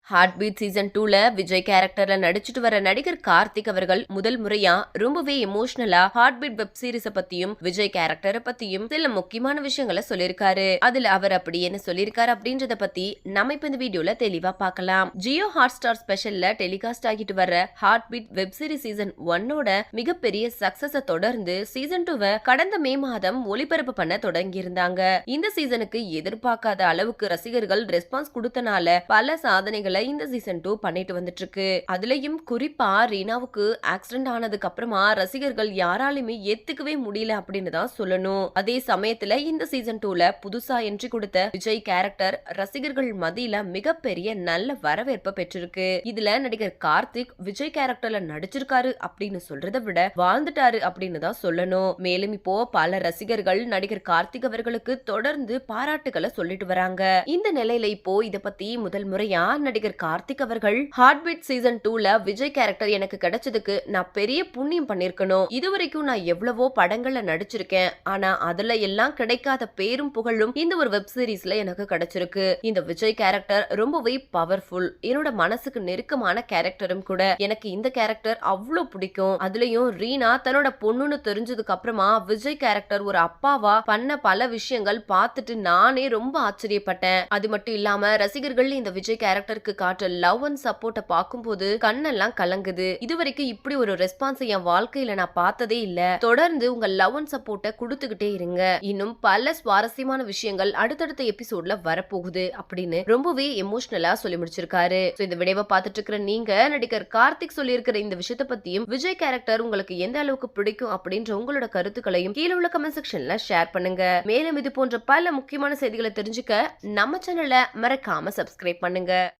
Heart beat season 2ல விஜய் கேரக்டர்ல நடிச்சிட்டு வர நடிகர் கார்த்திக் அவர்கள் முதல் முறையா ரொம்பவே எமோஷனலா ஹார்ட் பீட் வெப் சீரிஸ பத்தியும் விஜய் கேரக்டரை பத்தியும் சில முக்கியமான விஷயங்களை சொல்லிருக்காரு. அதுல அவர் அப்படி என்ன சொல்லிருக்காரு அப்படின்றத பத்தி நம்ம இப்ப இந்த வீடியோல தெளிவா பார்க்கலாம். ஜியோ ஹாட் ஸ்டார் ஸ்பெஷல்ல டெலிகாஸ்ட் ஆகிட்டு வர heart beat web series season 1ஓட மிகப்பெரிய சக்சஸ தொடர்ந்து சீசன் 2 கடந்த மே மாதம் ஒளிபரப்பு பண்ண தொடங்கி இருந்தாங்க. இந்த சீசனுக்கு எதிர்பார்க்காத அளவுக்கு ரசிகர்கள் ரெஸ்பான்ஸ் கொடுத்தனால பல சாதனைகளை இந்த சீசன் 2 பண்ணிட்டு வந்துட்டு இருக்கு. அதுலயும் குறிப்பா ரீனாவுக்கு ஆக்சிடென்ட் ஆனதுக்கு அப்புறமா ரசிகர்கள் யாராலுமே ஏத்துக்கவே முடியல அப்படின்னு தான் சொல்லணும். அதே சமயத்துல இந்த சீசன் 2ல புதுசா என்ட்ரி கொடுத்த விஜய் கேரக்டர் ரசிகர்கள் மத்தியில மிகப்பெரிய நல்ல வரவேற்பை பெற்றிருக்கு. இதுல நடிகர் கார்த்திக் விஜய் கேரக்டர்ல நடிச்சிருக்காரு அப்படின்னு சொல்றதை விட வாழ்ந்துட்டாரு அப்படின்னு தான் சொல்லணும். மேலும் இப்போ பல ரசிகர்கள் நடிகர் கார்த்திக் அவர்களுக்கு தொடர்ந்து பாராட்டுகளை சொல்லிட்டு வராங்க. இந்த நிலையில இப்போ இத பத்தி முதல் முறையா நடிகர் கார்த்திக் அவர்கள் ஹார்ட் பீட் சீசன் 2ல விஜய் கேரக்டர் எனக்கு கிடைச்சதுக்கு நான் பெரிய புண்ணியம் பண்ணிருக்கணும். இதுவரைக்கும் நான் எவ்வளவோ படங்கள்ல நடிச்சிருக்கேன். ஆனா அதுல எல்லாம் கிடைக்காத பேரும் புகழும் இந்த ஒரு வெப் சீரிஸ்ல எனக்கு கிடைச்சிருக்கு. இந்த விஜய் கேரக்டர் ரொம்பவே பவர்ஃபுல். என்னோட மனசுக்கு நெருக்கமான கேரக்டரும் கூட. எனக்கு இந்த கேரக்டர் அவ்வளவு பிடிக்கும். அதுலயும் ரீனா தன்னோட பொண்ணுன்னு தெரிஞ்சதுக்கு அப்புறமா விஜய் கேரக்டர் ஒரு அப்பாவா பண்ண பல விஷயங்கள் பார்த்துட்டு நானே ரொம்ப ஆச்சரியப்பட்டேன். அது மட்டும் இல்லாம ரசிகர்கள் இந்த விஜய் கேரக்டருக்கு காட்டுற லவ் அண்ட் சப்போர்ட்ட பார்க்கும்போது கண்ணெல்லாம் கலங்குது. இதுவரைக்கும் இப்படி ஒரு ரெஸ்பான்ஸ் என் வாழ்க்கையில நான் பார்த்ததே இல்ல. தொடர்ந்து உங்க லவ் அண்ட் சப்போர்ட்ட கொடுத்துக்கிட்டே இருங்க. இன்னும் பல சுவாரஸ்யமான விஷயங்கள் அடுத்தடுத்த எபிசோட்ல வரப்போகுது அப்படின்னு ரொம்பவே எமோஷனலா சொல்லி முடிச்சிருக்காரு. இந்த வீடியோவை பார்த்துட்டு இருக்கிற நீங்க நடிகர் கார்த்திக் சொல்லி இருக்கிற இந்த விஷயத்த பத்தியும் விஜய் கேரக்டர் உங்களுக்கு எந்த அளவுக்கு பிடிக்கும் அப்படின்ற உங்களோட கருத்துக்களையும் கீழே உள்ள கமெண்ட் செக்ஷன்ல ஷேர் பண்ணுங்க. மேலும் இது போன்ற பல முக்கியமான செய்திகளை தெரிஞ்சுக்க நம்ம சேனலை மறக்காம சப்ஸ்கிரைப் பண்ணுங்க.